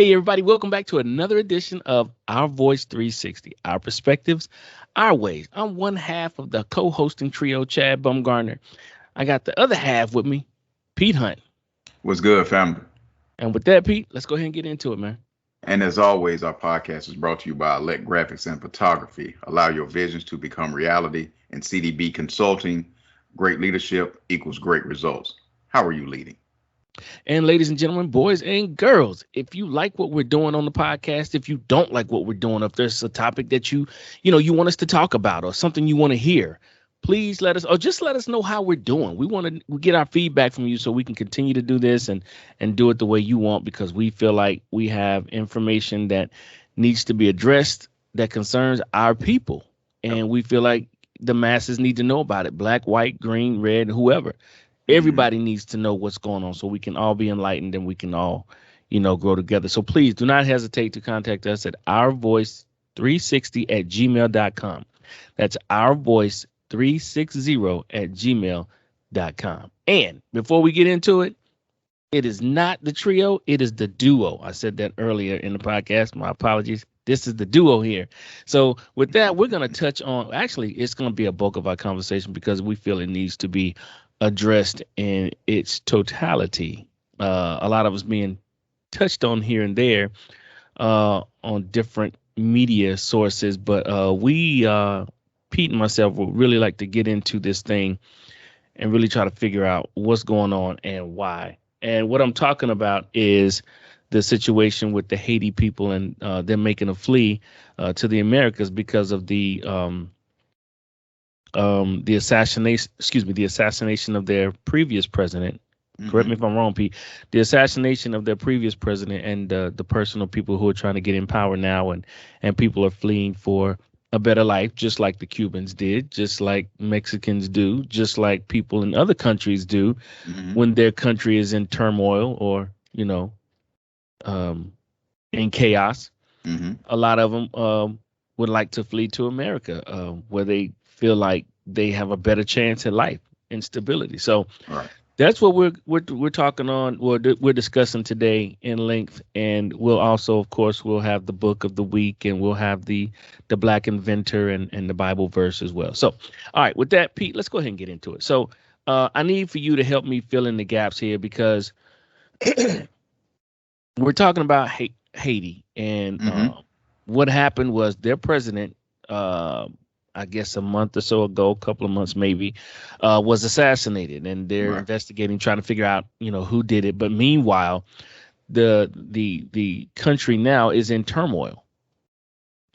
Hey, everybody, welcome back to another edition of Our Voice 360, our perspectives, our ways. I'm one half of the co hosting trio, Chad Bumgarner. I got the other half with me, Pete Hunt. What's good, family? And with that, Pete, let's go ahead and get into it, man. And as always, our podcast is brought to you by Elect Graphics and Photography. Allow your visions to become reality. And CDB Consulting, great leadership equals great results. How are you leading? And ladies and gentlemen, boys and girls, if you like what we're doing on the podcast, if you don't like what we're doing, if there's a topic that you want us to talk about or something you want to hear, please let us, or just let us know how we're doing. We want to get our feedback from you so we can continue to do this and do it the way you want, because we feel like we have information that needs to be addressed that concerns our people. Yep. And we feel like the masses need to know about it. Black, white, green, red, whoever. Mhm. Everybody needs to know what's going on so we can all be enlightened and we can all, grow together. So please do not hesitate to contact us at ourvoice360 at gmail.com. That's ourvoice360 at gmail.com. And before we get into it, it is not the trio, it is the duo. I said that earlier in the podcast. My apologies. This is the duo here. So with that, we're going to touch on, actually, it's going to be a bulk of our conversation because we feel it needs to be addressed in its totality. A lot of us being touched on here and there on different media sources, but Pete and myself, would really like to get into this thing and really try to figure out what's going on and why. And what I'm talking about is the situation with the Haiti people and them making a flee to the Americas because of the assassination. Excuse me, the assassination of their previous president. Correct me Mhm. if I'm wrong, Pete. The assassination of their previous president and the personal people who are trying to get in power now, and people are fleeing for a better life, just like the Cubans did, just like Mexicans do, just like people in other countries do Mhm. when their country is in turmoil or um, in chaos. Mhm. A lot of them would like to flee to America, where they feel like they have a better chance at life and stability. So Right. that's what we're talking on. We're discussing today in length, and we'll also, of course, we'll have the book of the week, and we'll have the Black Inventor and the Bible verse as well. So, all right, with that, Pete, let's go ahead and get into it. So, I need for you to help me fill in the gaps here because we're talking about Haiti, and Mhm. what happened was their president, uh, I guess a month or so ago, a couple of months maybe, was assassinated, and they're Right. investigating, trying to figure out, who did it. But meanwhile, the country now is in turmoil.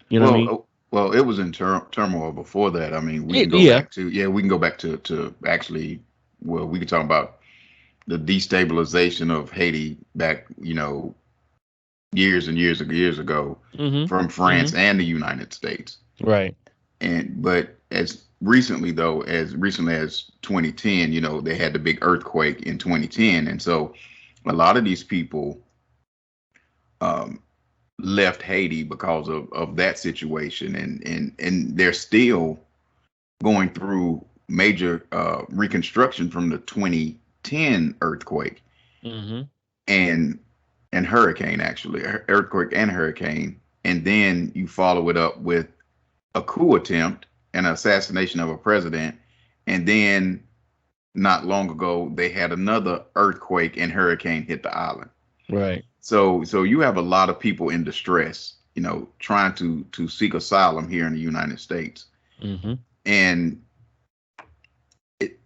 You know what I Well, mean? well, it was in turmoil before that. I mean, we can go Yeah. back to we can go back to actually. Well, we can talk about the destabilization of Haiti back, years and years ago Mm-hmm. from France Mm-hmm. and the United States. Right. And but as recently as 2010, they had the big earthquake in 2010, and so a lot of these people um, left Haiti because of that situation, and they're still going through major reconstruction from the 2010 earthquake Mm-hmm. and hurricane, actually earthquake and hurricane, and then you follow it up with a coup attempt, an assassination of a president, and then not long ago they had another earthquake and hurricane hit the island. Right. So you have a lot of people in distress, trying to seek asylum here in the United States. Mm-hmm. And it,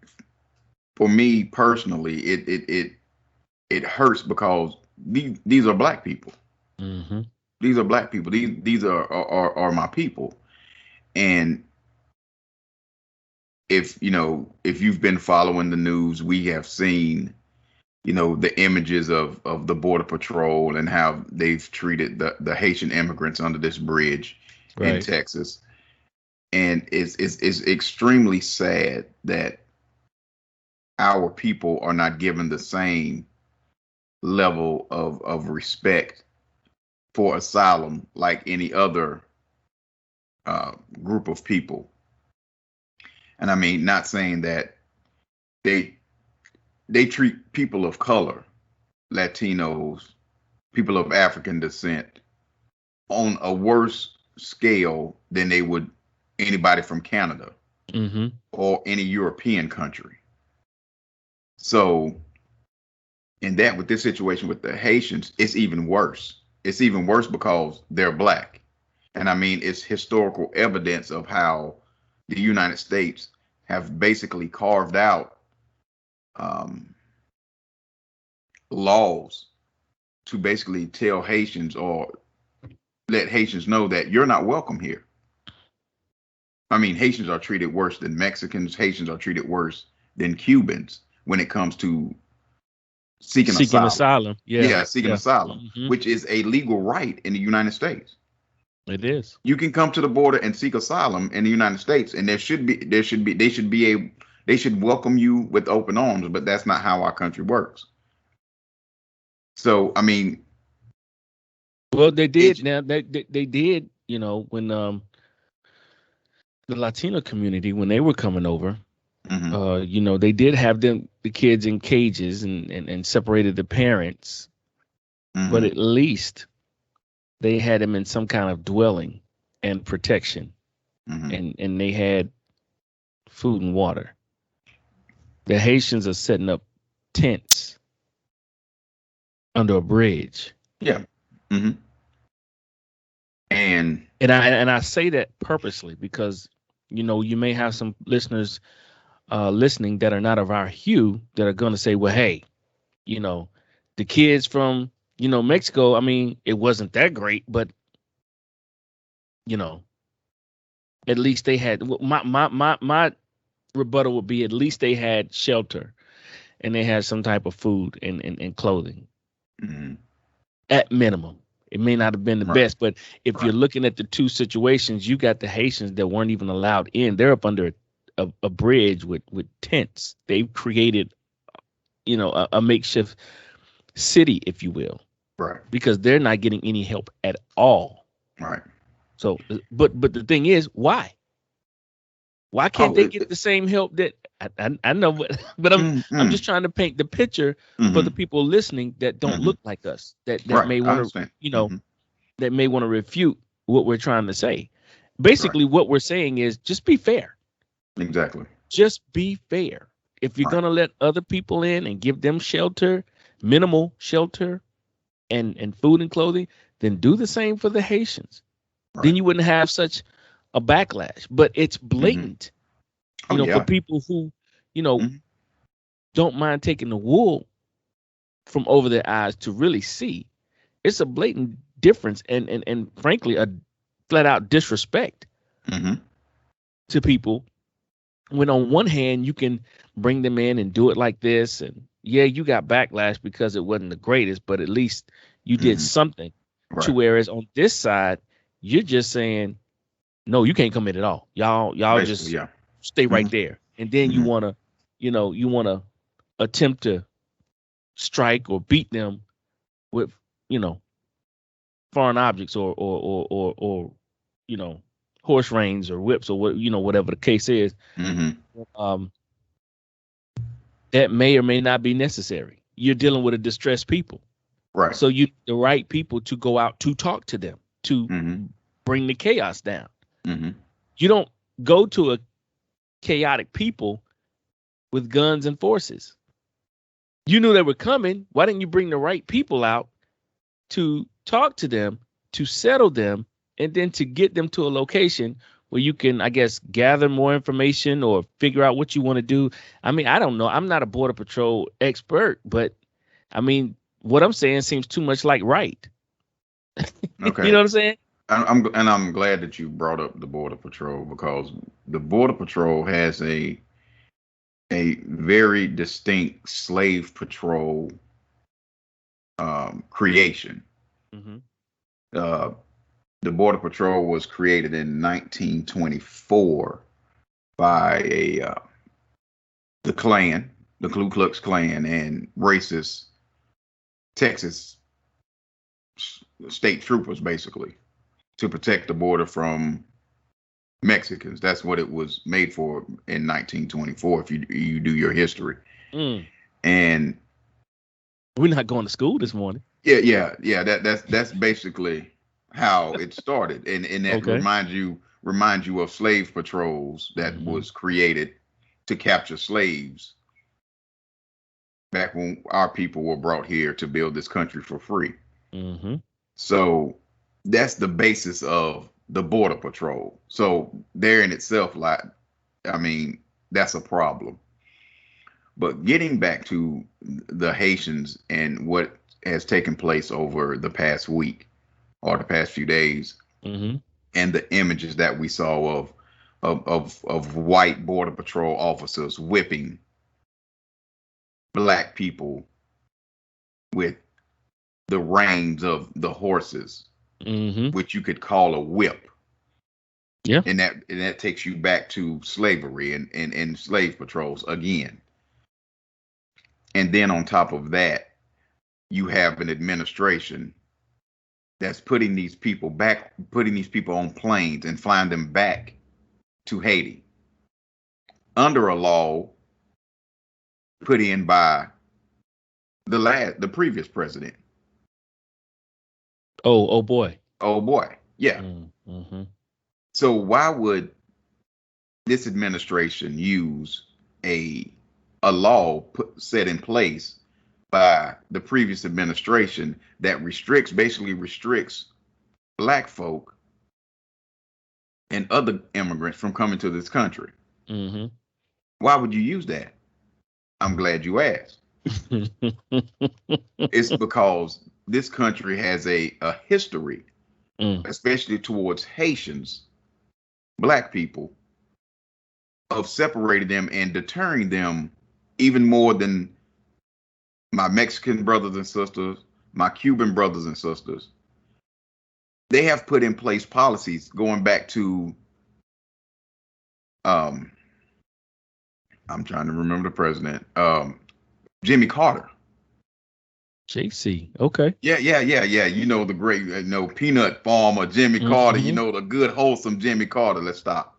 for me personally, it hurts because these are black people. Mm-hmm. These are black people. These are my people. And if you've been following the news, we have seen, the images of the border patrol and how they've treated the Haitian immigrants under this bridge in Right. Texas. And it's extremely sad that our people are not given the same level of respect for asylum like any other uh, group of people. And I mean, not saying that they they treat people of color, Latinos, people of African descent on a worse scale than they would anybody from Canada or any European country. So, in that, with this situation with the Haitians, it's even worse. It's even worse because they're black. And I mean, it's historical evidence of how the United States have basically carved out laws to basically tell Haitians or let Haitians know that you're not welcome here. I mean, Haitians are treated worse than Mexicans. Haitians are treated worse than Cubans when it comes to seeking asylum. Seeking asylum, which is a legal right in the United States. It is. You can come to the border and seek asylum in the United States, and they should welcome you with open arms, but that's not how our country works. So, I mean, well, they did. Now they did, you know, when the Latino community, when they were coming over, you know, they did have the kids in cages and separated the parents, but at least they had them in some kind of dwelling and protection, and they had food and water. The Haitians are setting up tents under a bridge. Yeah. And I say that purposely because, you know, you may have some listeners listening that are not of our hue that are going to say, well, hey, you know, the kids from, you know, Mexico, I mean, it wasn't that great, but, you know, at least they had, my rebuttal would be, at least they had shelter and they had some type of food and clothing at minimum. It may not have been the best, but if you're looking at the two situations, you got the Haitians that weren't even allowed in. They're up under a bridge with tents. They've created, you know, a makeshift city, if you will, because they're not getting any help at all. So, but the thing is, why can't they get the same help that I know, but I'm just trying to paint the picture for the people listening that don't look like us, that may want to, you know, that may want to refute what we're trying to say. Basically, what we're saying is just be fair. Exactly. Just be fair. If you're going to let other people in and give them shelter, minimal shelter and food and clothing, then do the same for the Haitians. Then you wouldn't have such a backlash. But it's blatant, you know, for people who, you know, don't mind taking the wool from over their eyes to really see. It's a blatant difference and frankly, a flat out disrespect to people. When on one hand, you can bring them in and do it like this. And yeah, you got backlash because it wasn't the greatest, but at least you did something. To whereas on this side, you're just saying, no, you can't come in at all. Y'all basically, just stay right there. And then you want to, you know, attempt to strike or beat them with, you know, foreign objects or you know, horse reins or whips or what, you know, whatever the case is. That may or may not be necessary. You're dealing with a distressed people. So you the right people to go out to talk to them, to bring the chaos down. You don't go to a chaotic people with guns and forces. You knew they were coming. Why didn't you bring the right people out to talk to them, to settle them, and then to get them to a location where you can, I guess, gather more information or figure out what you want to do? I mean, I don't know. I'm not a Border Patrol expert, but I mean, what I'm saying seems too much like right. Okay. You know what I'm saying? I'm glad that you brought up the Border Patrol, because the Border Patrol has a very distinct slave patrol creation. The Border Patrol was created in 1924 by the Klan, the Ku Klux Klan, and racist Texas state troopers, basically, to protect the border from Mexicans. That's what it was made for in 1924, if you do your history. And We're not going to school this morning. Yeah. That's basically how it started, and that Okay. reminds you of slave patrols that Mm-hmm. was created to capture slaves back when our people were brought here to build this country for free. Mm-hmm. So that's the basis of the border patrol. So there in itself, like, I mean, that's a problem. But getting back to the Haitians and what has taken place over the past week or the past few days, Mm-hmm. and the images that we saw of white border patrol officers whipping black people with the reins of the horses, Mm-hmm. which you could call a whip. Yeah. And that takes you back to slavery and slave patrols again. And then on top of that, you have an administration that's putting these people on planes and flying them back to Haiti under a law put in by the previous president. Oh boy. Oh boy. Yeah. Mm-hmm. So why would this administration use a law set in place by the previous administration that basically restricts black folk and other immigrants from coming to this country? Mm-hmm. Why would you use that? I'm glad you asked. It's because this country has a history, Mm. especially towards Haitians, black people, of separating them and deterring them even more than my Mexican brothers and sisters, my Cuban brothers and sisters. They have put in place policies going back to um I'm trying to remember the president, Jimmy Carter. JC. Okay. Yeah. You know, the great, peanut farmer Jimmy Carter. You Mm-hmm. know, the good, wholesome Jimmy Carter. Let's stop.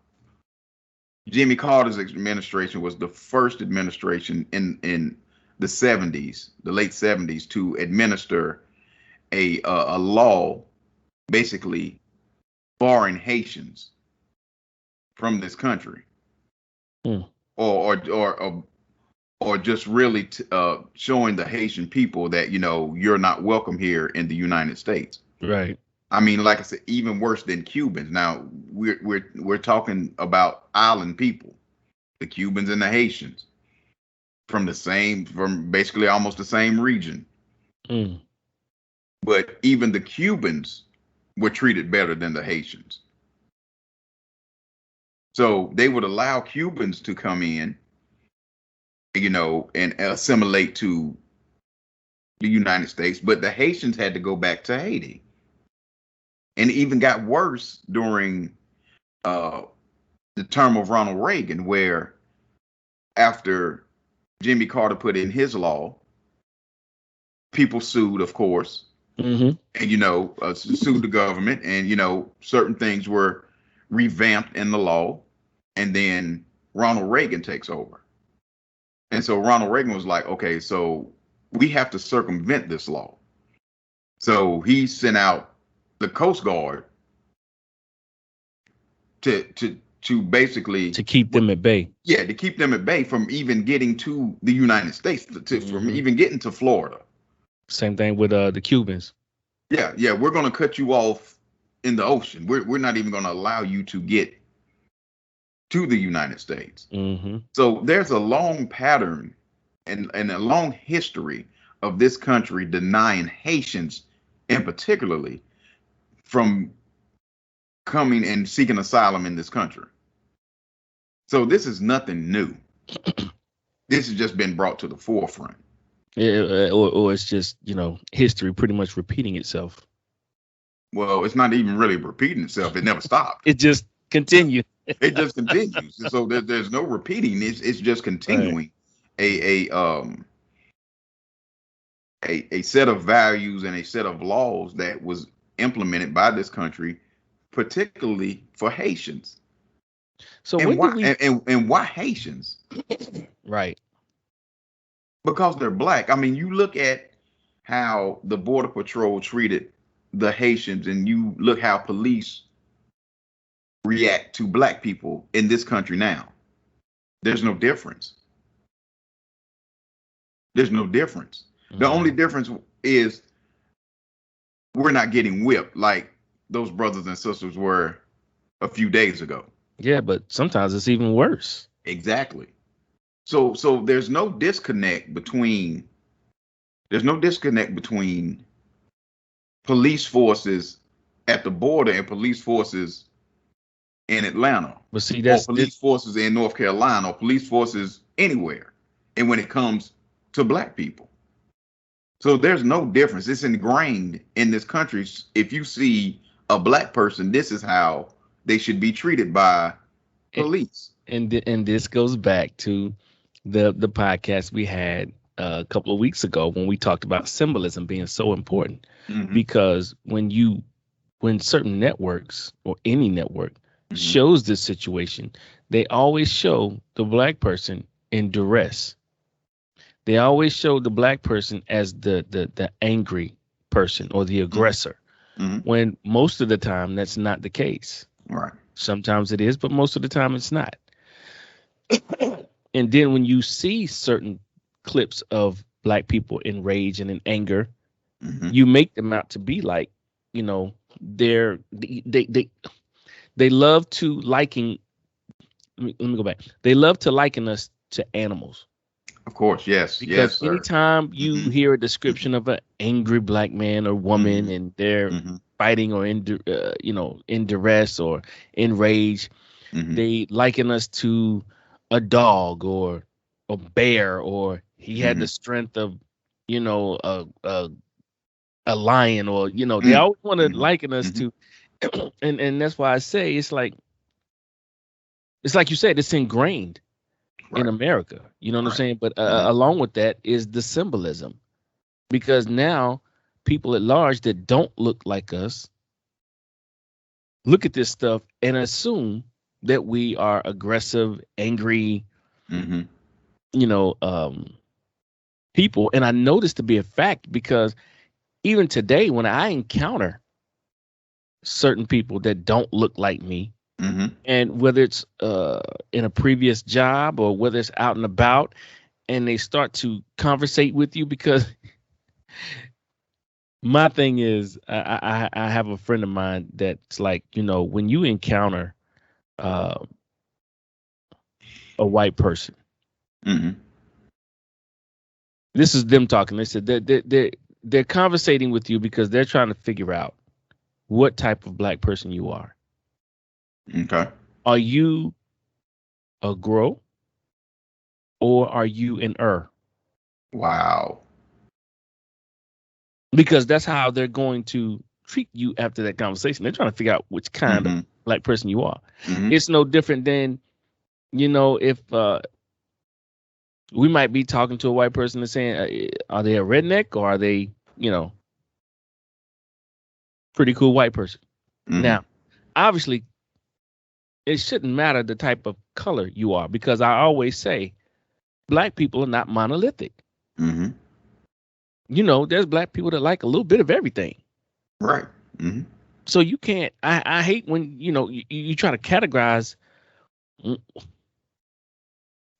Jimmy Carter's administration was the first administration in the 70s, the late 70s, to administer a law basically barring Haitians from this country, Mm. or just really showing the Haitian people that you're not welcome here in the United States. Right. I mean, like I said, even worse than Cubans. Now we're talking about island people, the Cubans and the Haitians, from basically almost the same region. Mm. But even the Cubans were treated better than the Haitians. So they would allow Cubans to come in, and assimilate to the United States, but the Haitians had to go back to Haiti. And it even got worse during the term of Ronald Reagan, where after Jimmy Carter put in his law, people sued, of course, Mm-hmm. and sued the government, and certain things were revamped in the law, and then Ronald Reagan takes over. And so Ronald Reagan was like, okay, so we have to circumvent this law. So he sent out the Coast Guard to basically To keep them at bay. yeah, to keep them at bay from even getting to the United States, from even getting to Florida. Same thing with the Cubans. Yeah, we're gonna cut you off in the ocean. We're not even gonna allow you to get to the United States. Mm-hmm. So there's a long pattern and a long history of this country denying Haitians, in particularly, from coming and seeking asylum in this country. So this is nothing new. This has just been brought to the forefront. Yeah, or it's just history pretty much repeating itself. Well, it's not even really repeating itself. It never stopped. It just continued. It just continues. So there's no repeating. It's just continuing a set of values and a set of laws that was implemented by this country, particularly for Haitians. So and when why did we? and why Haitians? Right. Because they're black. I mean, you look at how the Border Patrol treated the Haitians, and you look how police react to black people in this country now. There's no difference. There's no difference. The only difference is we're not getting whipped like those brothers and sisters were a few days ago. Yeah, but sometimes it's even worse. Exactly. So there's no disconnect between police forces at the border and police forces in Atlanta. But see, or police forces in North Carolina, or police forces anywhere. And when it comes to black people. So there's no difference. It's ingrained in this country. If you see a black person, this is how they should be treated by police. And this goes back to the podcast we had a couple of weeks ago when we talked about symbolism being so important. Mm-hmm. Because when certain networks or any network shows this situation, they always show the black person in duress. They always show the black person as the angry person or the aggressor, when most of the time that's not the case. Right. Sometimes it is, but most of the time it's not. And then when you see certain clips of black people in rage and in anger, you make them out to be like, you know, they love to liken. Let me go back. They love to liken us to animals. Of course, yes, because anytime you hear a description of an angry black man or woman and they're fighting or in duress or in rage, they liken us to a dog or a bear, or he had the strength of, you know, a lion, or, you know, they always want to liken us to, and that's why I say it's like you said, it's ingrained in America, you know what I'm saying? But along with that is the symbolism, because now people at large that don't look like us look at this stuff and assume that we are aggressive, angry, you know, people. And I know this to be a fact because even today, when I encounter certain people that don't look like me, and whether it's in a previous job or whether it's out and about, and they start to conversate with you, because my thing is, I have a friend of mine that's like, you know, when you encounter a white person, this is them talking. They said they're conversating with you because they're trying to figure out what type of black person you are. Okay. Are you a grow, or are you an Wow. Because that's how they're going to treat you after that conversation. They're trying to figure out which kind of black person you are. It's no different than, you know, if we might be talking to a white person and saying, are they a redneck, or are they, you know, pretty cool white person? Now, obviously, it shouldn't matter the type of color you are, because I always say black people are not monolithic. You know, there's black people that like a little bit of everything. Right. So you can't, I hate when, you know, you try to categorize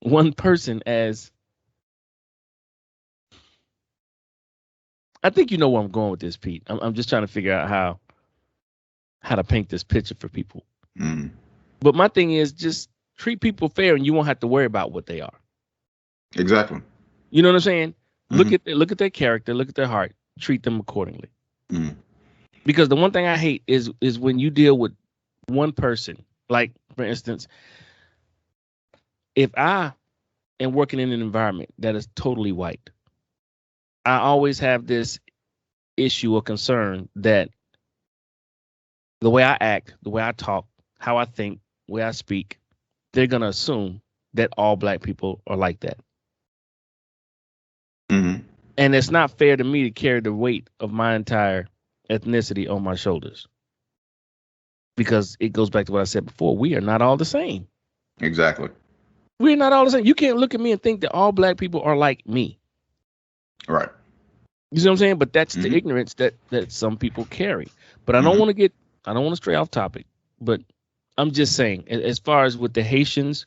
one person as, I think you know where I'm going with this, Pete. I'm just trying to figure out how to paint this picture for people. But my thing is, just treat people fair and you won't have to worry about what they are. Exactly. You know what I'm saying? Look at their character, look at their heart, treat them accordingly. Because the one thing I hate is when you deal with one person. Like, for instance, if I am working in an environment that is totally white, I always have this issue or concern that the way I act, the way I talk, how I think, the way I speak, they're going to assume that all black people are like that. And it's not fair to me to carry the weight of my entire ethnicity on my shoulders. Because it goes back to what I said before. We are not all the same. Exactly. We're not all the same. You can't look at me and think that all black people are like me. Right. You see what I'm saying? But that's the Mm-hmm. ignorance that some people carry. But Mm-hmm. I don't want to stray off topic. But I'm just saying, as far as with the Haitians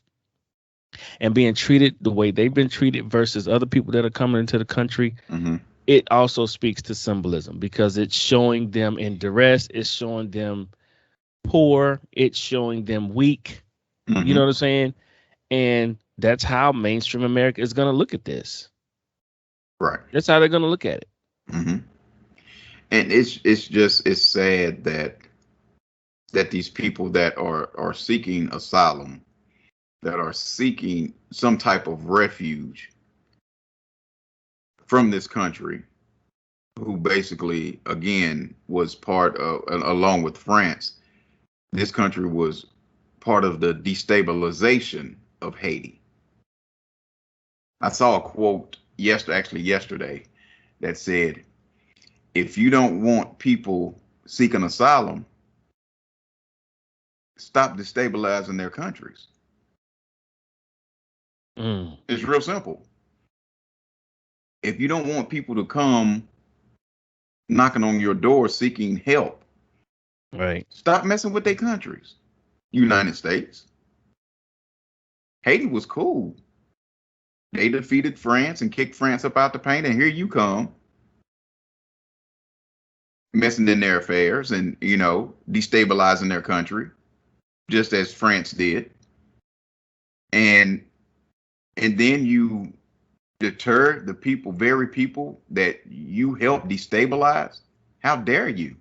and being treated the way they've been treated versus other people that are coming into the country, Mm-hmm. it also speaks to symbolism because it's showing them in duress, it's showing them poor, it's showing them weak. You Mm-hmm. know what I'm saying? And that's how mainstream America is going to look at this. Right. That's how they're going to look at it. Mm-hmm. And it's sad that these people that are seeking asylum, that are seeking some type of refuge from this country, who basically again was part of, along with France, this country was part of the destabilization of Haiti. I saw a quote yesterday that said, if you don't want people seeking asylum, stop destabilizing their countries. Mm, It's real simple. If you don't want people to come knocking on your door seeking help, right. stop messing with their countries. United States. Haiti was cool. They defeated France and kicked France up out the paint, and here you come messing in their affairs and, destabilizing their country, just as France did. And then you deter the people, very people that you helped destabilize. How dare you?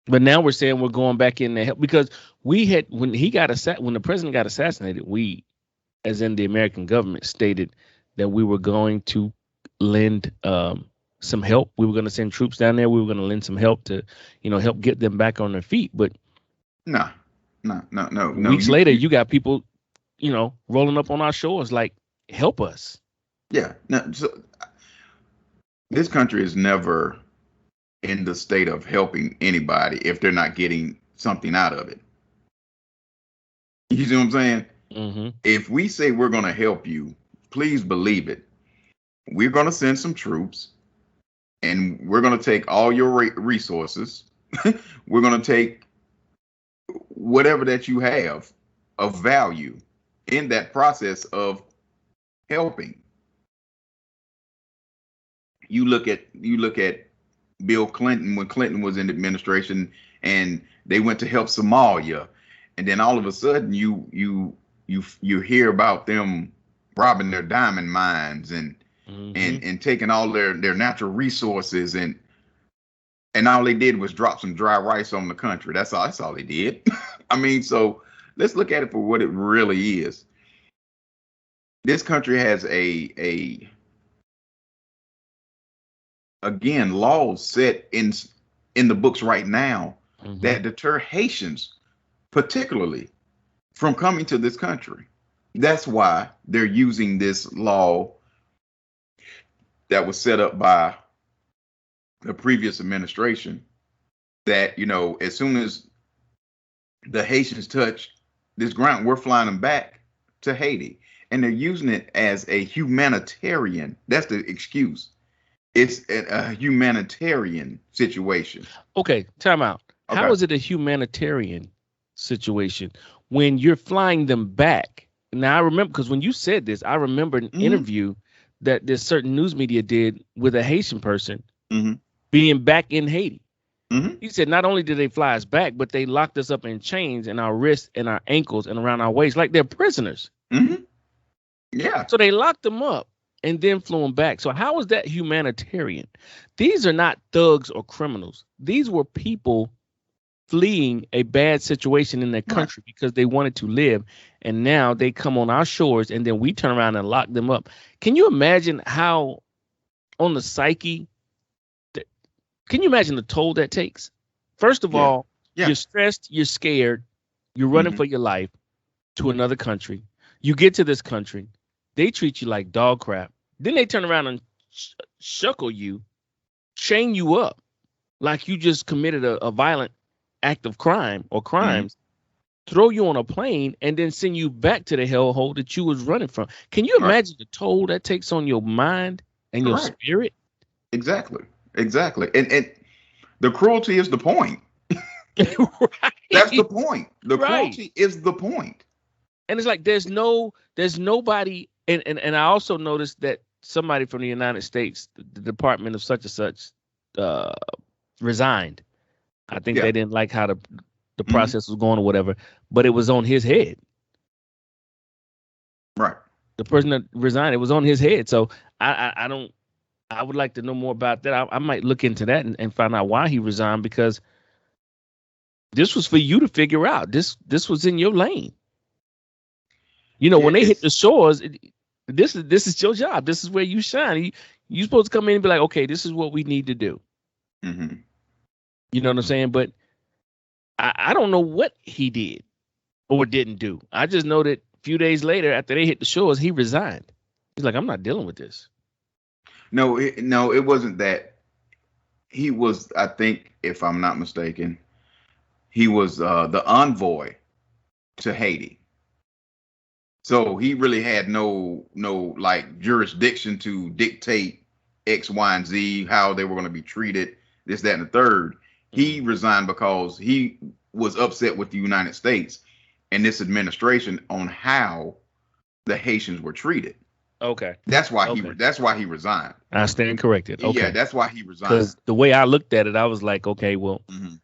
But now we're saying we're going back in to help because we had when the president got assassinated, we, as in the American government, stated that we were going to lend some help. We were going to send troops down there. We were going to lend some help to, help get them back on their feet. But No, no, no, no, no. weeks later, you got people, rolling up on our shores like, help us. Yeah. No, so this country is never in the state of helping anybody if they're not getting something out of it. You see what I'm saying? Mm-hmm. If we say we're going to help you, please believe it. We're going to send some troops and we're going to take all your resources. We're going to take whatever that you have of value in that process of helping. You look at Bill Clinton when Clinton was in administration and they went to help Somalia, and then all of a sudden you hear about them robbing their diamond mines and taking all their natural resources, and all they did was drop some dry rice on the country. That's all they did. I mean, so let's look at it for what it really is. This country has again laws set in the books right now that deter Haitians particularly from coming to this country. That's why they're using this law that was set up by the previous administration, that, as soon as the Haitians touch this ground, we're flying them back to Haiti. And they're using it as a humanitarian. That's the excuse. It's a humanitarian situation. Okay, time out. Okay. How is it a humanitarian situation when you're flying them back? Now, I remember, because when you said this, I remember an interview that this certain news media did with a Haitian person being back in Haiti. He said not only did they fly us back, but they locked us up in chains in our wrists and our ankles and around our waist like they're prisoners. Yeah. So they locked them up and then flew them back. So how is that humanitarian? These are not thugs or criminals. These were people fleeing a bad situation in their country because they wanted to live. And now they come on our shores and then we turn around and lock them up. Can you imagine how on the psyche, can you imagine the toll that takes? First of all, you're stressed, you're scared, you're running for your life to another country. You get to this country, they treat you like dog crap. Then they turn around and shuckle you, chain you up like you just committed a violent act of crime or crimes, throw you on a plane, and then send you back to the hellhole that you was running from. Can you imagine the toll that takes on your mind and your spirit? Exactly. Exactly. And the cruelty is the point. That's the Right. point. The Right. cruelty is the point. And it's like there's nobody, and I also noticed that somebody from the United States, the Department of such and such, uh, resigned. I think Yeah. they didn't like how the Hmm. process was going or whatever, but it was on his head. Right. The person that resigned, it was on his head. So I don't. I would like to know more about that. I might look into that and find out why he resigned, because this was for you to figure out. This was in your lane. You know, Yeah. when they hit It's. the shores, this is your job. This is where you shine. You supposed to come in and be like, okay, this is what we need to do. Hmm. You know what I'm saying? But I don't know what he did or didn't do. I just know that a few days later, after they hit the shores, he resigned. He's like, I'm not dealing with this. No. No. It wasn't that. He was. I think, if I'm not mistaken, he was the envoy to Haiti. So he really had no like jurisdiction to dictate X, Y, and Z, how they were going to be treated, this, that, and the third. He Mm. resigned because he was upset with the United States and this administration on how the Haitians were treated. Okay. Okay. That's why he resigned. I stand corrected. Yeah, Okay. that's why he resigned. Because the way I looked at it, I was like, okay, well, Hmm.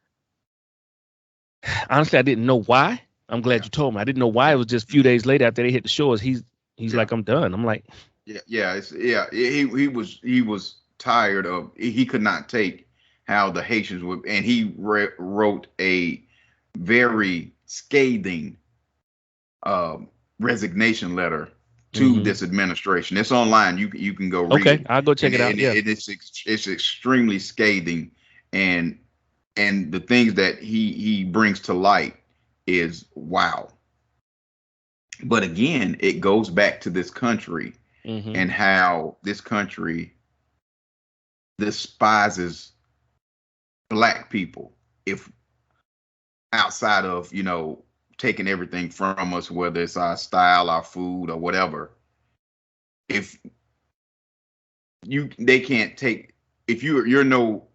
honestly, I didn't know why. I'm glad Yeah, you told me. I didn't know why. It yeah, was just a few hmm, days later after they hit the shores. He's yeah, like, I'm done. I'm like, yeah, yeah. Yeah. He was tired of. He could not take how the Haitians would, and he wrote a very scathing resignation letter to mm-hmm. this administration. It's online. You can go read Okay, it, I'll go check and it out. Yeah. it's extremely scathing, and and the things that he brings to light is wow. But again, it goes back to this country Mm-hmm. and how this country despises black people. If outside of taking everything from us, whether it's our style, our food, or whatever, if they can't take, if you're no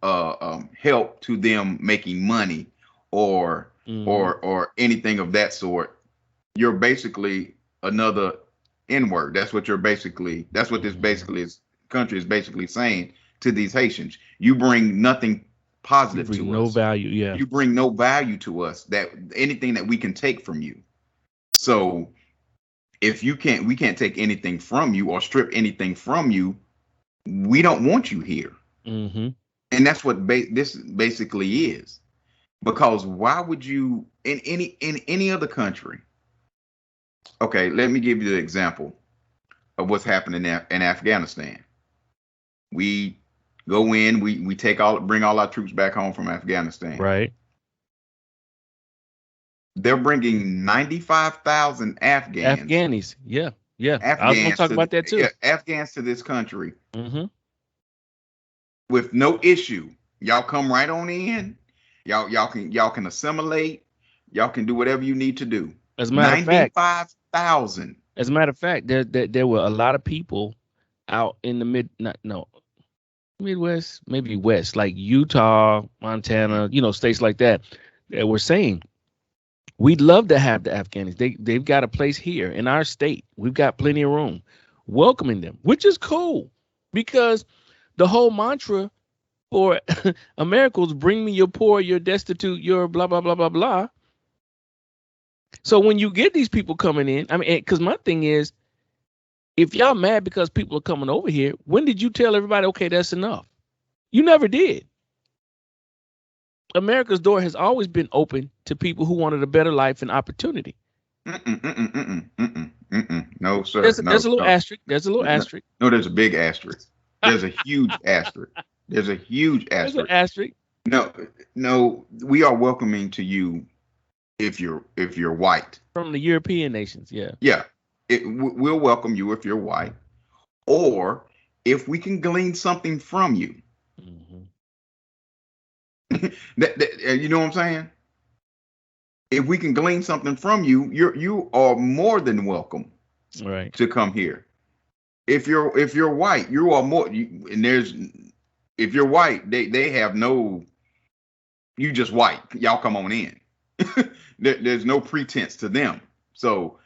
help to them making money or Mm-hmm. or anything of that sort, you're basically another N word. That's what this Mm-hmm. basically is, country is basically saying to these Haitians. You bring nothing You positive bring to no us. value. Yeah. You bring no value to us, that anything that we can take from you. So if we can't take anything from you or strip anything from you, we don't want you here. Mm-hmm. And that's what this basically is. Because why would you, in any other country? Okay, let me give you the example of what's happening in Afghanistan. We go in, we bring all our troops back home from Afghanistan. Right. They're bringing 95,000 Afghanis. Yeah. Yeah. I was gonna talk about that too. Afghans to this country Mm-hmm. with no issue. Y'all come right on in. Y'all can assimilate. Y'all can do whatever you need to do. As a matter of fact, 95,000. there were a lot of people out in the not no Midwest, maybe West, like Utah, Mhm. Montana, states like that, that were saying we'd love to have the Afghanis. They've got a place here in our state. We've got plenty of room, welcoming them, which is cool, because the whole mantra for America was bring me your poor, your destitute, your blah blah blah blah blah. So when you get these people coming in, I mean, because my thing is, if y'all mad because people are coming over here, when did you tell everybody, okay, that's enough? You never did. America's door has always been open to people who wanted a better life and opportunity. Mm-mm, mm-mm, mm-mm, mm-mm, mm-mm. No, sir. There's a little No, asterisk. There's a little no. asterisk. No, there's a big asterisk. There's a huge asterisk. There's a huge There's an asterisk. asterisk. No, no, we are welcoming to you if you're white. From the European nations. Yeah. Yeah, we'll welcome you if you're white, or if we can glean something from you. Hmm. You know what I'm saying? If we can glean something from you, you are more than welcome Right. to come here. If you're white, you are more. And if you're white, they have no, you just white. Y'all come on in. There's no pretense to them. So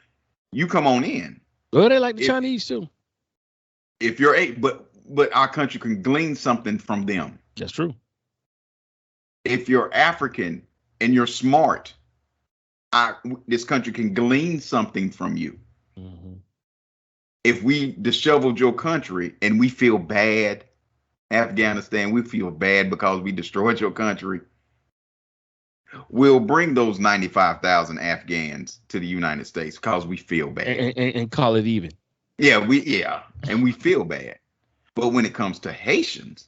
you come on in. Well, they like the Chinese too. If you're but our country can glean something from them. That's true. If you're African and you're smart, this country can glean something from you. Mm-hmm. If we disheveled your country and we feel bad, Afghanistan, we feel bad because we destroyed your country, we'll bring those 95,000 Afghans to the United States because we feel bad. And call it even. Yeah, and we feel bad. But when it comes to Haitians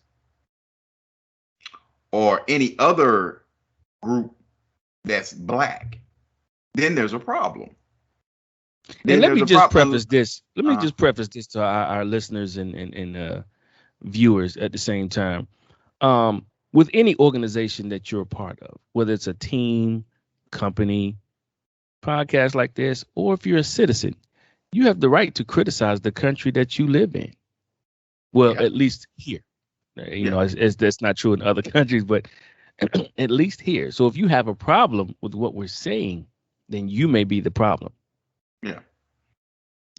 or any other group that's black, then there's a problem. And let me just preface this. Let me just preface this to our listeners and viewers at the same time. With any organization that you're a part of, whether it's a team, company, podcast like this, or if you're a citizen, you have the right to criticize the country that you live in. Well, at least here. You know, that's not true in other countries, but at least here. So if you have a problem with what we're saying, then you may be the problem. Yeah.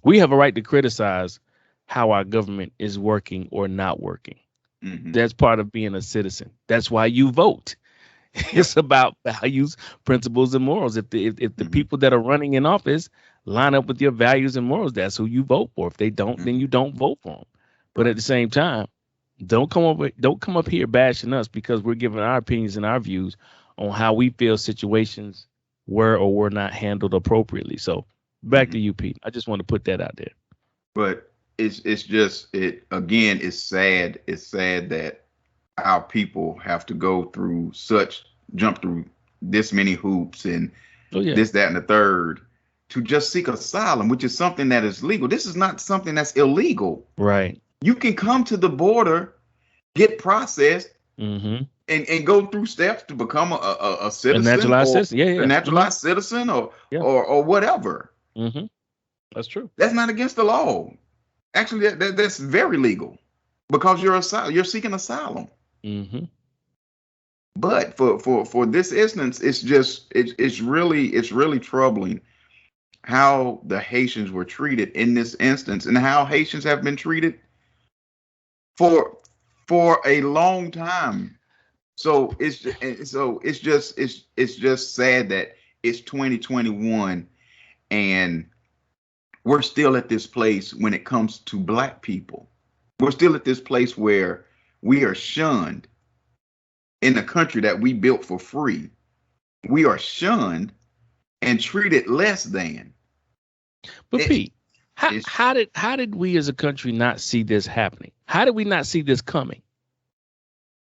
We have a right to criticize how our government is working or not working. Mm-hmm. That's part of being a citizen. That's why you vote. It's about values, principles, and morals. If the people that are running in office line up with your values and morals, that's who you vote for. If they don't, then you don't vote for them. But at the same time, don't come up here bashing us because we're giving our opinions and our views on how we feel situations were or were not handled appropriately. So back to you, Pete. I just want to put that out there. But it's just again, it's sad. It's sad that our people have to jump through this many hoops and this, that, and the third to just seek asylum, which is something that is legal. This is not something that's illegal. Right. You can come to the border, get processed, and go through steps to become a citizen, a naturalized citizen, a naturalized citizen, or whatever. Mm-hmm. That's true. That's not against the law. Actually, that's very legal because you're seeking asylum. Mm-hmm. But for this instance, it's really troubling how the Haitians were treated in this instance and how Haitians have been treated for a long time. So it's just sad that it's 2021 and we're still at this place when it comes to black people. We're still at this place where we are shunned in a country that we built for free. We are shunned and treated less than. But Pete, how did we as a country not see this happening? How did we not see this coming?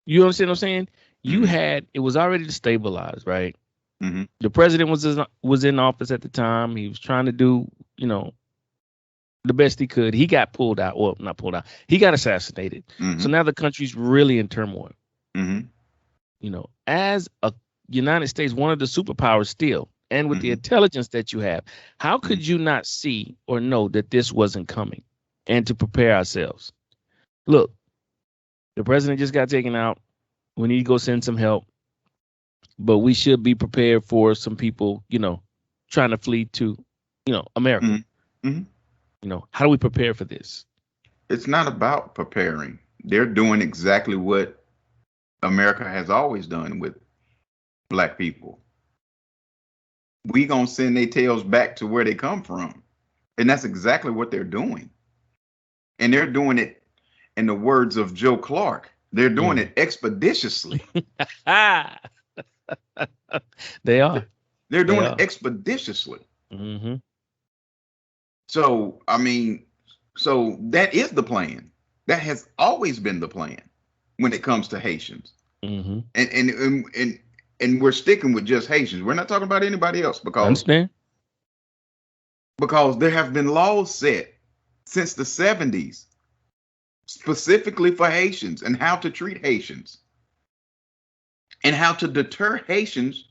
You understand what I'm saying? It was already destabilized, right? Mm-hmm. The president was in office at the time. He was trying to do, the best he could. He got pulled out. Well, not pulled out. He got assassinated. Mm-hmm. So now the country's really in turmoil. Mm-hmm. As a United States, one of the superpowers still, and with the intelligence that you have, how could you not see or know that this wasn't coming and to prepare ourselves? Look, the president just got taken out. We need to go send some help. But we should be prepared for some people, trying to flee to, America. Mm-hmm. How do we prepare for this? It's not about preparing. They're doing exactly what America has always done with black people. We gonna send their tails back to where they come from. And that's exactly what they're doing. And they're doing it, in the words of Joe Clark, they're doing it expeditiously. They are. They're doing it expeditiously. Mm-hmm. So, so that is the plan. That has always been the plan when it comes to Haitians. Mm-hmm. And we're sticking with just Haitians. We're not talking about anybody else because there have been laws set since the 70s specifically for Haitians and how to treat Haitians and how to deter Haitians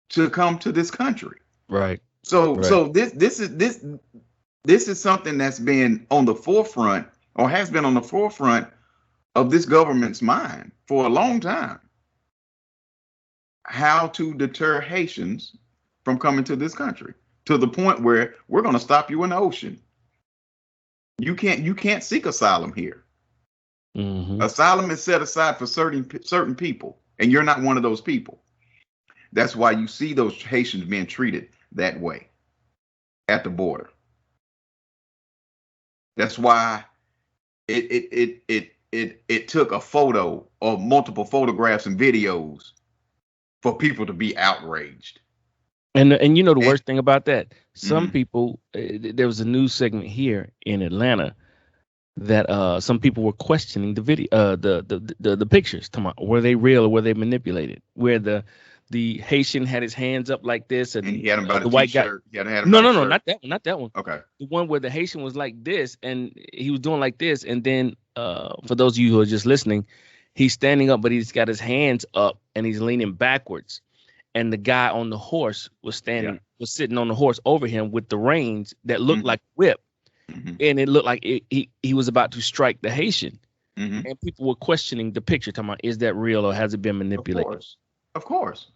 to come to this country. Right. So this is something that's been on the forefront or has been on the forefront of this government's mind for a long time. How to deter Haitians from coming to this country, to the point where we're going to stop you in the ocean. You can't seek asylum here. Asylum is set aside for certain people, and you're not one of those people. That's why you see those Haitians being treated that way at the border. That's why it took a photo or multiple photographs and videos for people to be outraged. And you know the worst thing about that, some people, there was a news segment here in Atlanta that some people were questioning the video, the pictures. Were they real or were they manipulated? Where the Haitian had his hands up like this, and he had him by the white guy. No, not that one. Okay. The one where the Haitian was like this, and he was doing like this, and then for those of you who are just listening, he's standing up, but he's got his hands up and he's leaning backwards, and the guy on the horse was sitting on the horse over him with the reins that looked like a whip, and it looked like he was about to strike the Haitian, and people were questioning the picture, talking about, is that real or has it been manipulated? Of course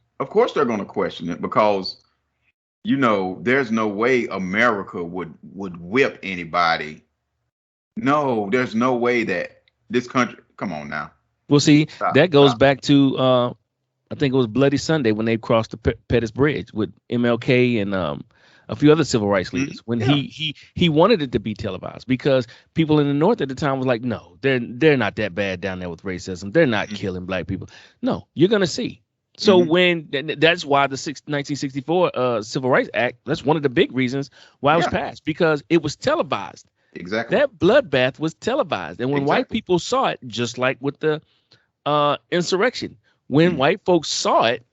they're going to question it, because there's no way America would whip anybody. No, there's no way that this country. Come on now. Well, see, that goes back to I think it was Bloody Sunday when they crossed the Pettus Bridge with MLK and a few other civil rights leaders. When he wanted it to be televised, because people in the North at the time was like, no, they're not that bad down there with racism. They're not killing black people. No, you're gonna see. So when that's why the 1964 Civil Rights Act, that's one of the big reasons why it was passed, because it was televised. Exactly. That bloodbath was televised. And when white people saw it, just like with the insurrection, when white folks saw it,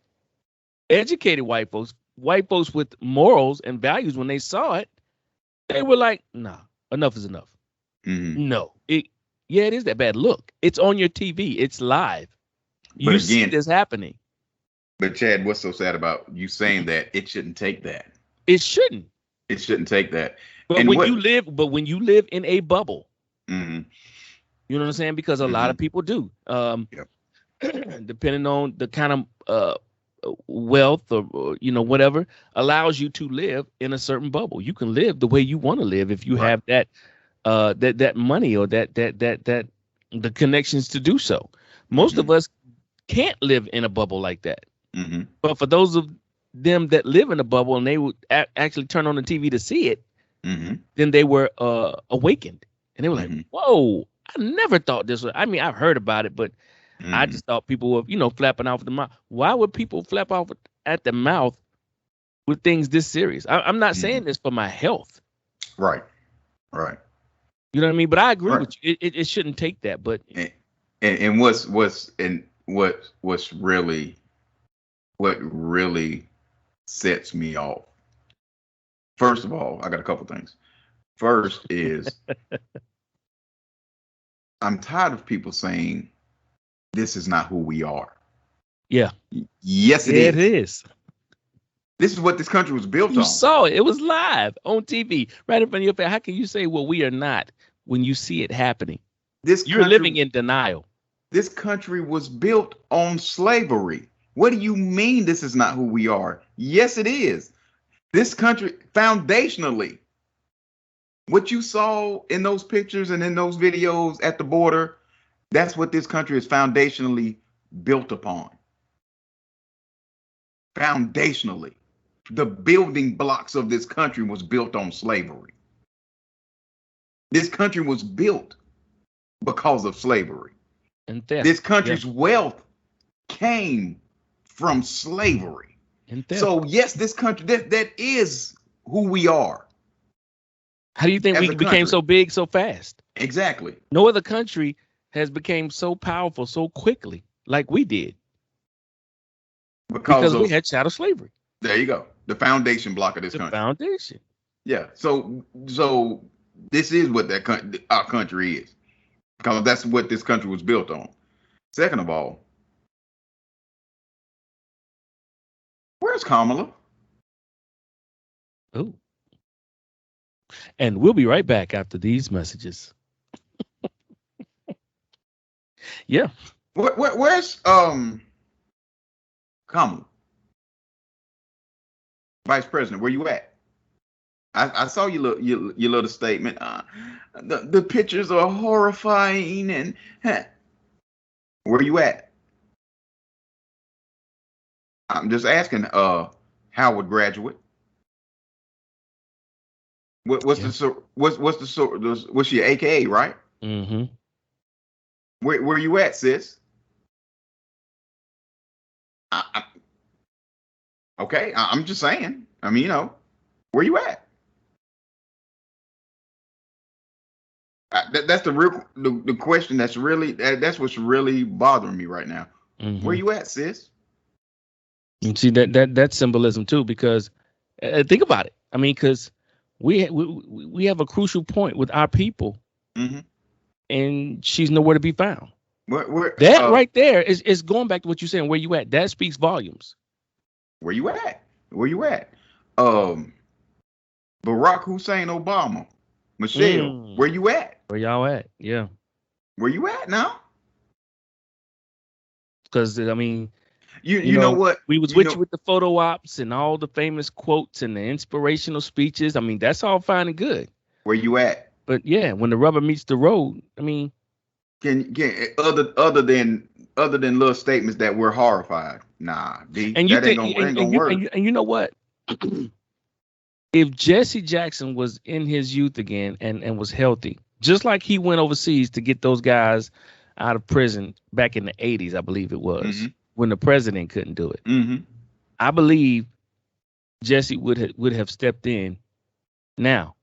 educated white folks with morals and values, when they saw it, they were like, nah, enough is enough. No, it is that bad. Look, it's on your TV. It's live. You see this happening. But Chad, what's so sad about you saying that? It shouldn't take that. It shouldn't. It shouldn't take that. But when you live in a bubble, you know what I'm saying? Because a lot of people do. Depending on the kind of wealth or whatever allows you to live in a certain bubble. You can live the way you want to live if you have that money or that the connections to do so. Most of us can't live in a bubble like that. But for those of them that live in a bubble and they would actually turn on the TV to see it, then they were awakened, and they were like, whoa, I never thought this was. I mean, I've heard about it, but I just thought people were, flapping off the mouth. Why would people flap off at the mouth with things this serious? I'm not saying this for my health. Right. You know what I mean? But I agree with you. It shouldn't take that. But what really sets me off. First of all, I got a couple things. First is I'm tired of people saying this is not who we are. Yeah. Yes, it is. This is what this country was built on. You saw it. It was live on TV, right in front of your face. How can you say, well, we are not, when you see it happening? You're living in denial. This country was built on slavery. What do you mean this is not who we are? Yes, it is. This country, foundationally, what you saw in those pictures and in those videos at the border, that's what this country is foundationally built upon. Foundationally, the building blocks of this country was built on slavery. This country was built because of slavery. And theft. This country's wealth came from slavery. And theft. So yes, this country, that is who we are. How do you think we became so big so fast? Exactly. No other country has become so powerful so quickly like we did. Because we had chattel slavery. There you go. The foundation block of this country. The foundation. Yeah. So this is what our country is. Because that's what this country was built on. Second of all, where's Kamala? Oh. And we'll be right back after these messages. Yeah. Where's Kamala, Vice President? Where you at? I saw your little statement. The pictures are horrifying, and where you at? I'm just asking. Howard graduate. What's Yeah. what's your AKA, right? Mm-hmm. Where you at, sis? I, okay, I'm just saying. I mean, where you at? That's the real the question. That's what's really bothering me right now. Where Mm-hmm. you at, sis? And see that's symbolism too, because think about it. I mean, because we have a crucial point with our people, Mm-hmm. and she's nowhere to be found. Where That right there is going back to what you're saying. Where you at? That speaks volumes. where you at? Where you at? Um, Barack Hussein Obama, Michelle, where Mm. you at? Where y'all at? Yeah. Where you at now? Because I mean, You know what? we was You with you know with the photo ops and all the famous quotes and the inspirational speeches. I mean, that's all fine and good. where you at? But yeah, when the rubber meets the road, I mean, Can other than little statements that we're horrified? Nah, D, and you that think, ain't gonna work. and you know what? If Jesse Jackson was in his youth again and was healthy, just like he went overseas to get those guys out of prison back in the 80s, I believe it was, Mm-hmm. when the president couldn't do it. Mm-hmm. I believe Jesse would have stepped in. Now,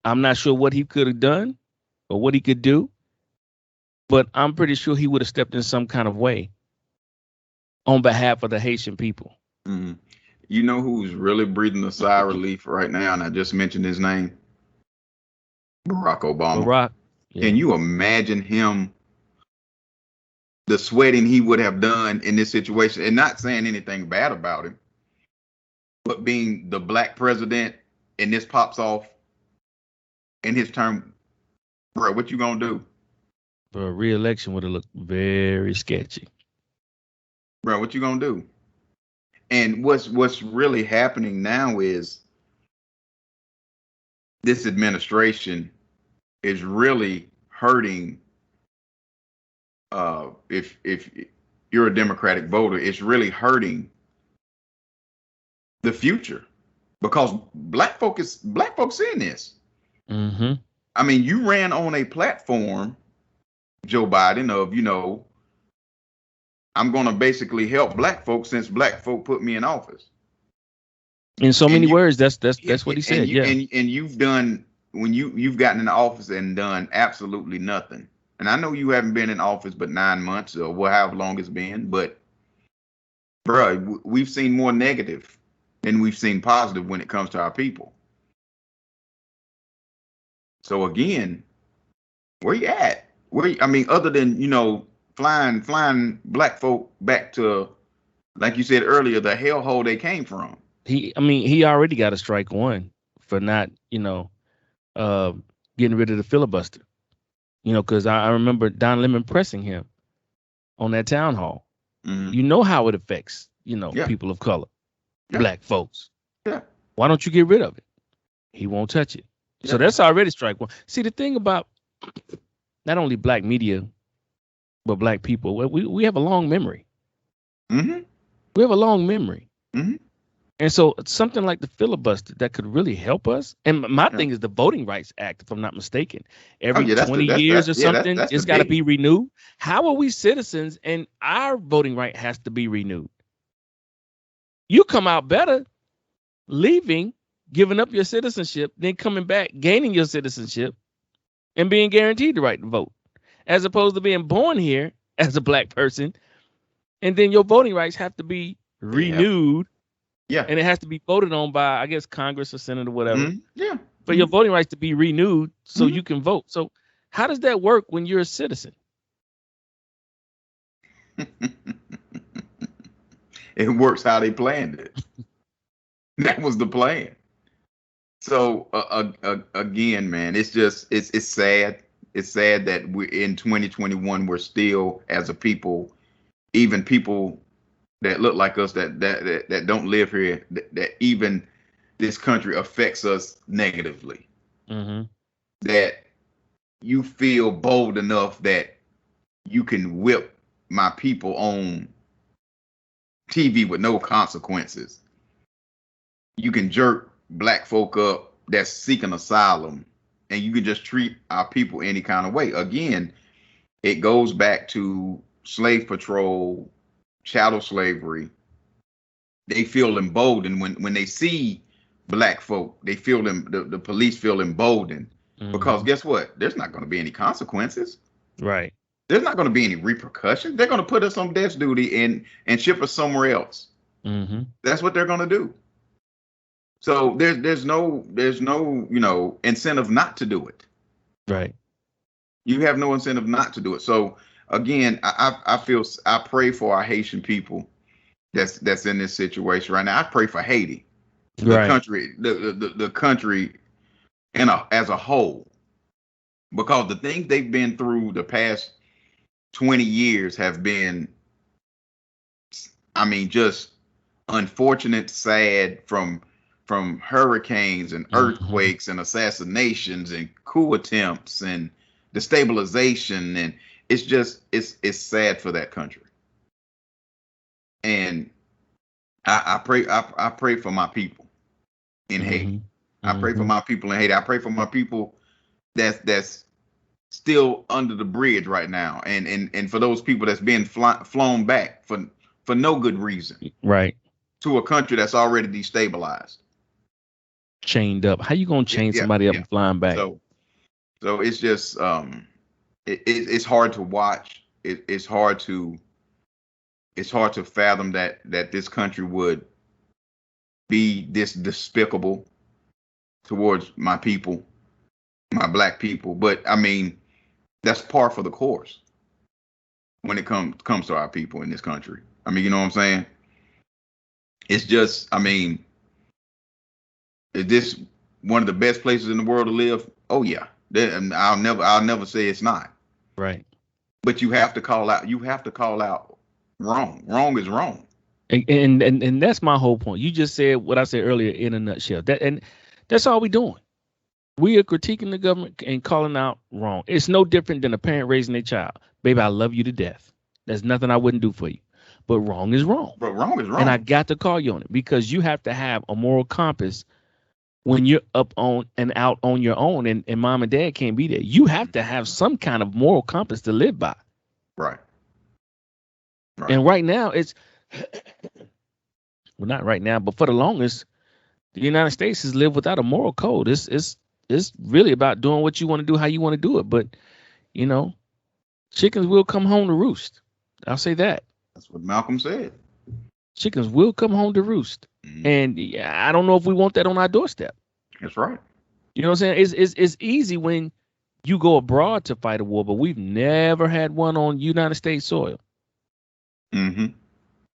I'm not sure what he could have done or what he could do, but I'm pretty sure he would have stepped in some kind of way on behalf of the Haitian people. Mm-hmm. You know who's really breathing a sigh of relief right now, and I just mentioned his name, Barack Obama. Barack, yeah, Can you imagine him, the sweating he would have done in this situation, and not saying anything bad about him, but being the black president, and this pops off in his term, bro? What you gonna do, but a re-election would have looked very sketchy. bro? What you gonna do? And what's really happening now is this administration is really hurting. If you're a Democratic voter, it's really hurting the future, because black folks in this. Mm-hmm. I mean, you ran on a platform, Joe Biden, of I'm going to basically help black folks since black folk put me in office. In so And many you words, that's what he and said. you Yeah. and you've done, when you've gotten in office and done absolutely nothing. And I know you haven't been in office but 9 months or however long it's been, but bro, we've seen more negative than we've seen positive when it comes to our people. So again, where you at? I mean, other than flying black folk back to, like you said earlier, the hellhole they came from. He already got a strike one for not, uh, getting rid of the filibuster. Because I remember Don Lemon pressing him on that town hall. Mm-hmm. You know how it affects, Yeah, people of color, yeah, black folks. yeah, Why don't you get rid of it? He won't touch it. yeah. So that's already strike one. See, the thing about not only black media, but black people, we have a long memory. Mm-hmm. We have a long memory. Mm-hmm. And so something like the filibuster that could really help us. And my Yeah. thing is the Voting Rights Act, if I'm not mistaken. Oh Every yeah, 20 years or something, that's the it's got to big. be renewed. How are we citizens and our voting right has to be renewed? You come out better leaving, giving up your citizenship, then coming back, gaining your citizenship, and being guaranteed the right to vote, as opposed to being born here as a black person, and then your voting rights have to be renewed. Yeah. And it has to be voted on by, I guess, Congress or Senate or whatever. Mm-hmm. Yeah. For your voting rights to be renewed so Mm-hmm. you can vote. So how does that work when you're a citizen? It works how they planned it. That was the plan. So again, man, it's just it's sad. it's sad that we're in 2021. We're still, as a people, even people that look like us, that don't live here, that even this country affects us negatively. Mm-hmm. That you feel bold enough that you can whip my people on TV with no consequences. You can jerk black folk up that's seeking asylum, and you can just treat our people any kind of way. Again, it goes back to slave patrol, chattel slavery. They feel emboldened when they see black folk. They feel them. The police feel emboldened because guess what? There's not going to be any consequences. Right. There's not going to be any repercussions. They're going to put us on death duty and ship us somewhere else. Mm-hmm. That's what they're going to do. So there's no incentive not to do it. Right. You have no incentive not to do it. So again, I pray for our Haitian people that's in this situation right now. I pray for Haiti, the country, the country as a whole, because the things they've been through the past 20 years have been, I mean, just unfortunate, sad, from hurricanes and earthquakes and assassinations and coup attempts and destabilization, and it's sad for that country. And I pray for my people in Haiti. I pray for my people in Haiti. I pray for my people that's still under the bridge right now, and for those people that's being flown back for no good reason, right, to a country that's already destabilized, chained up. How you gonna chain somebody up and flying back? So it's just it's hard to watch. It's hard to fathom that this country would be this despicable towards my people, my black people. But I mean, that's par for the course when it comes to our people in this country. I mean, you know what I'm saying? It's just, I mean, is this one of the best places in the world to live? Oh yeah. I'll never say it's not. Right. But you have to call out wrong. Wrong is wrong. And that's my whole point. You just said what I said earlier in a nutshell. That's all we're doing. We are critiquing the government and calling out wrong. It's no different than a parent raising their child. Baby, I love you to death. There's nothing I wouldn't do for you. But wrong is wrong. But wrong is wrong. And I got to call you on it, because you have to have a moral compass when you're up on and out on your own, and mom and dad can't be there. You have to have some kind of moral compass to live by. Right. And right now it's well, not right now, but for the longest, the United States has lived without a moral code. It's really about doing what you want to do, how you want to do it. But you know, chickens will come home to roost. I'll say that. That's what Malcolm said. Chickens will come home to roost. And I don't know if we want that on our doorstep. That's right. You know what I'm saying? It's easy when you go abroad to fight a war, but we've never had one on United States soil. Mm-hmm.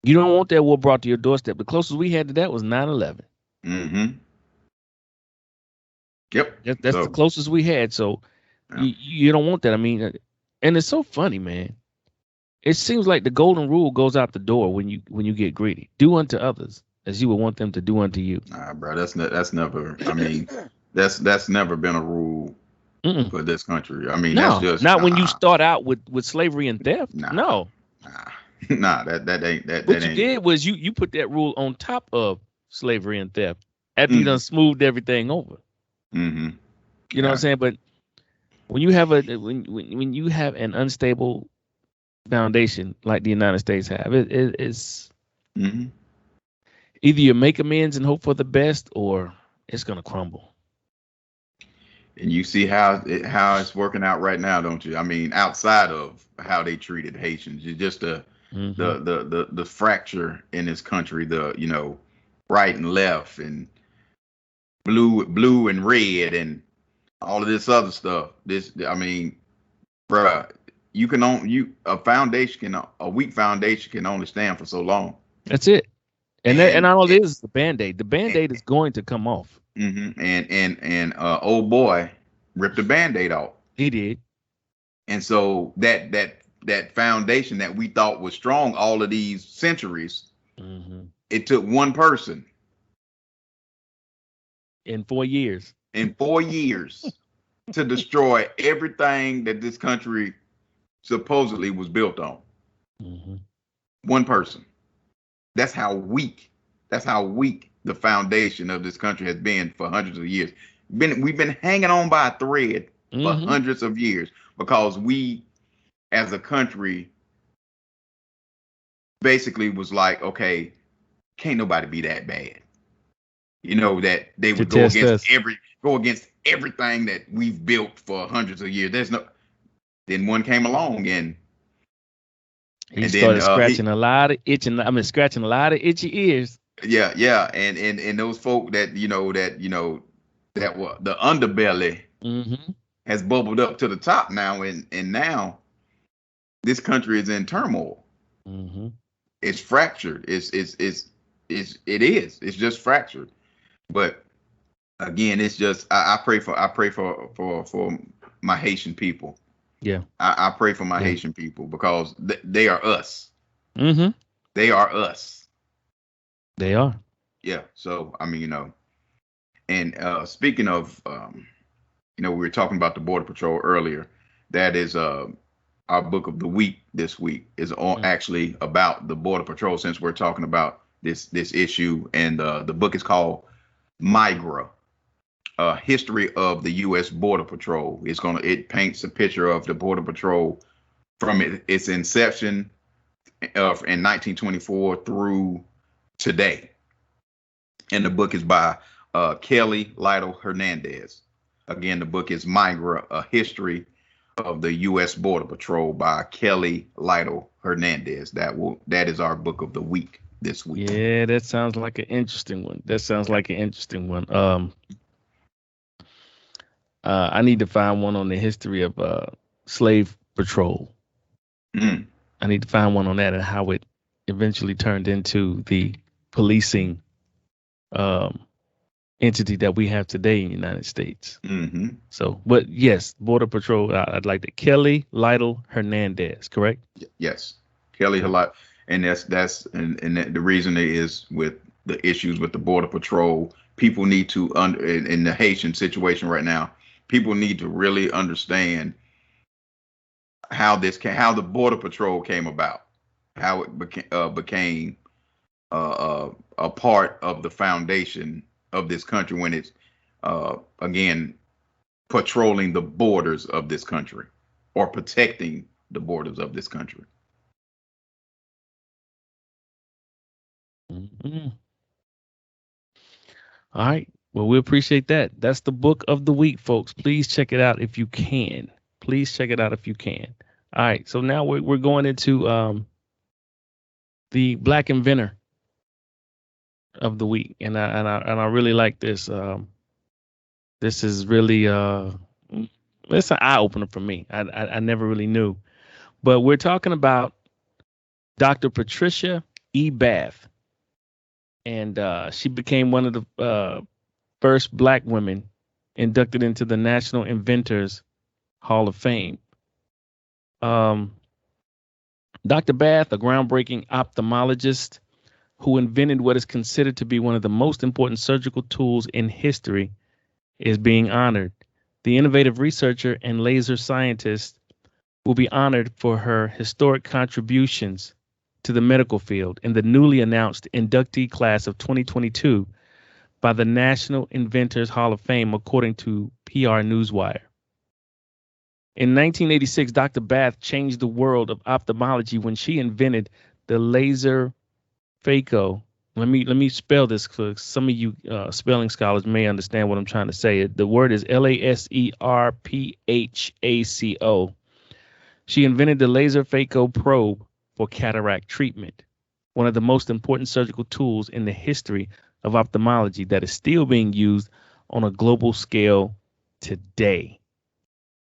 You don't want that war brought to your doorstep. The closest we had to that was 9/11. Mm-hmm. Yep. That's the closest we had. So you don't want that. I mean, and it's so funny, man. It seems like the golden rule goes out the door when you get greedy. Do unto others as you would want them to do unto you. Nah, bro, that's never. I mean, that's never been a rule for this country. I mean, that's just not when you start out with slavery and theft. No. Nah, that ain't that. What you did was you put that rule on top of slavery and theft after you done smoothed everything over. Mm-hmm. You know what I'm saying? But when you have when you have an unstable foundation like the United States have, it's either you make amends and hope for the best, or it's gonna crumble. And you see how it's working out right now, don't you? I mean, outside of how they treated Haitians, it's just the fracture in this country, right and left, and blue and red, and all of this other stuff. I mean, bruh, a weak foundation can only stand for so long. That's it. And all it is the Band-Aid. The Band-Aid is going to come off. Mm-hmm. And old boy ripped the Band-Aid off. He did. And so that foundation that we thought was strong all of these centuries, it took one person in 4 years. in 4 years to destroy everything that this country supposedly was built on. One person. That's how weak the foundation of this country has been for hundreds of years. We've been hanging on by a thread for hundreds of years because we, as a country, basically was like, okay, can't nobody be that bad. You know, that they would go against everything that we've built for hundreds of years. Then one came along and he started scratching a lot of itchy ears. Yeah. And those folk that were the underbelly has bubbled up to the top now, and now this country is in turmoil. It's fractured. It's just fractured. But again, it's just I pray for my Haitian people. Yeah, I pray for my Haitian people because they are us. They are us. They are. Yeah. So I mean, and speaking of, we were talking about the Border Patrol earlier. That is our book of the week this week is actually about the Border Patrol, since we're talking about this issue, and the book is called Migra, History of the U.S. Border Patrol. It paints a picture of the Border Patrol from its inception in 1924 through today. And the book is by Kelly Lytle Hernandez. Again, the book is Migra, A History of the U.S. Border Patrol by Kelly Lytle Hernandez. That is our book of the week this week. Yeah, that sounds like an interesting one. I need to find one on the history of slave patrol. I need to find one on that and how it eventually turned into the policing entity that we have today in the United States. So, but yes, Border Patrol. I'd like to. Kelly Lytle Hernandez, correct? Yes, Kelly Lytle, and that's and the reason is with the issues with the Border Patrol. People need to in the Haitian situation right now. People need to really understand how the Border Patrol came about, how it became a part of the foundation of this country when it's again patrolling the borders of this country or protecting the borders of this country. All right. Well, we appreciate that. That's the book of the week, folks. Please check it out if you can. All right. So now we're going into the Black Inventor of the week, and I really like this. This is really it's an eye opener for me. I never really knew, but we're talking about Dr. Patricia E. Bath, and she became one of the first Black women inducted into the National Inventors Hall of Fame. Dr. Bath, a groundbreaking ophthalmologist who invented what is considered to be one of the most important surgical tools in history, is being honored. The innovative researcher and laser scientist will be honored for her historic contributions to the medical field in the newly announced inductee class of 2022 by the National Inventors Hall of Fame, according to PR Newswire. In 1986, Dr. Bath changed the world of ophthalmology when she invented the laser phaco. Let me spell this because some of you spelling scholars may understand what I'm trying to say. The word is LASERPHACO. She invented the laser phaco probe for cataract treatment, one of the most important surgical tools in the history of ophthalmology that is still being used on a global scale today.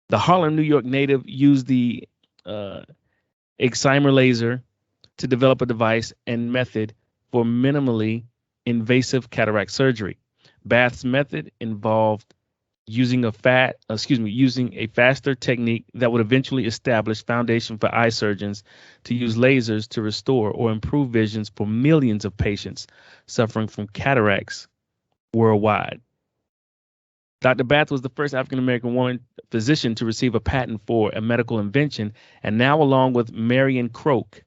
The Harlem, New York native used the excimer laser to develop a device and method for minimally invasive cataract surgery. Bath's method involved using using a faster technique that would eventually establish foundation for eye surgeons to use lasers to restore or improve visions for millions of patients suffering from cataracts worldwide. Dr. Bath was the first African American woman physician to receive a patent for a medical invention, and now, along with Marion Croak,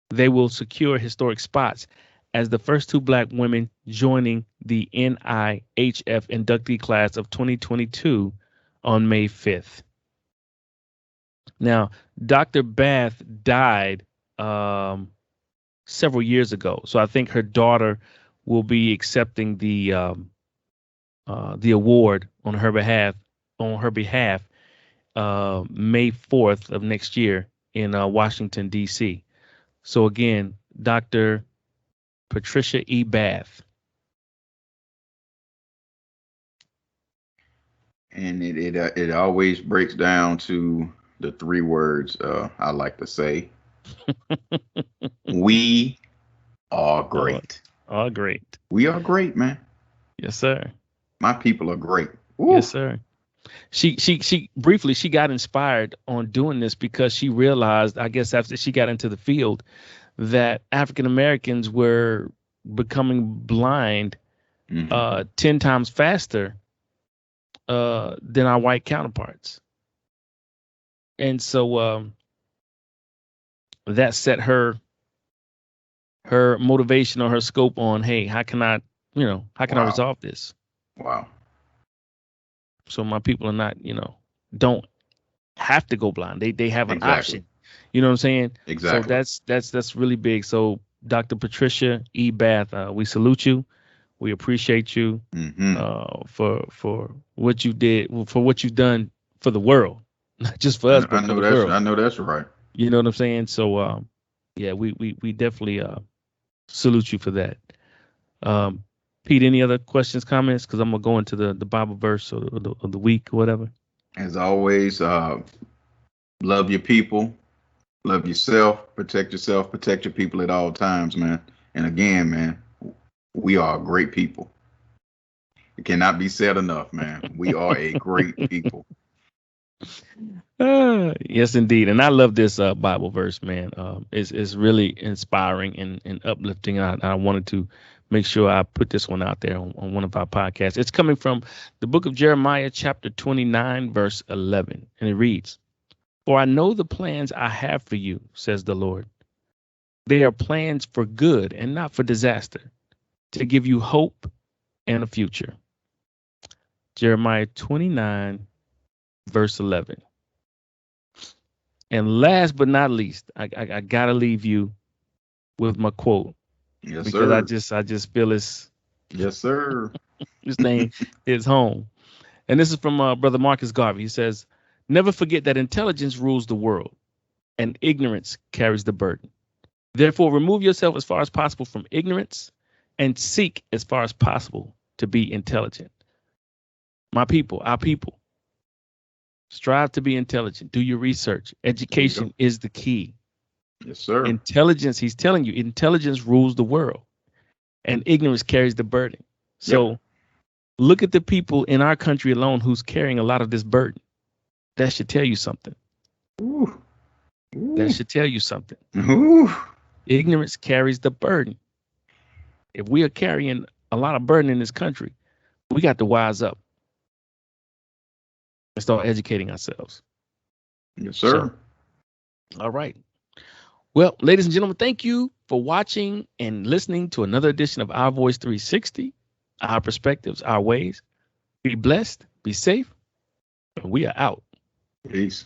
they will secure historic spots as the first two black women joining the NIHF inductee class of 2022 on May 5th. Now, Dr. Bath died several years ago, so I think her daughter will be accepting the award on her behalf May 4th of next year in Washington, D.C. So again, Dr. Patricia E. Bath. And it always breaks down to the three words I like to say. We are great. All great. We are great, man. Yes, sir. My people are great. Ooh. Yes, sir. She briefly got inspired on doing this because she realized, I guess after she got into the field, that African Americans were becoming blind 10 times faster than our white counterparts. And so that set her motivation or her scope on, hey, how can I resolve this? Wow. So my people are not, don't have to go blind. They have an option. You know what I'm saying? Exactly. So that's really big. So Dr. Patricia E. Bath, we salute you. We appreciate you for what you did, for what you've done for the world, not just for us, but for the world. I know that's right. You know what I'm saying? So yeah, we definitely salute you for that. Pete, any other questions, comments? Because I'm gonna go into the Bible verse or the week or whatever. As always, love your people, love yourself, protect your people at all times, man. And again, man, we are a great people. It cannot be said enough, man. We are a great people. Yes, indeed. And I love this Bible verse, man. It's really inspiring and uplifting. I wanted to make sure I put this one out there on one of our podcasts. It's coming from the book of Jeremiah, chapter 29, verse 11. And it reads, "For I know the plans I have for you, says the Lord. They are plans for good and not for disaster, to give you hope and a future." Jeremiah 29, verse 11. And last but not least, I gotta leave you with my quote. Yes, because sir. I just feel it's yes, sir. this thing is home. And this is from Brother Marcus Garvey. He says, "Never forget that intelligence rules the world and ignorance carries the burden. Therefore, remove yourself as far as possible from ignorance and seek as far as possible to be intelligent." My people, our people, strive to be intelligent. Do your research. Education is the key. Yes, sir. Intelligence, he's telling you, intelligence rules the world and ignorance carries the burden. So look at the people in our country alone who's carrying a lot of this burden. That should tell you something. Ooh. That should tell you something. Ooh. Ignorance carries the burden. If we are carrying a lot of burden in this country, we got to wise up and start educating ourselves. Yes, sir. So, all right. Well, ladies and gentlemen, thank you for watching and listening to another edition of Ourvoice 360, our perspectives, our ways. Be blessed, be safe, and we are out. Peace.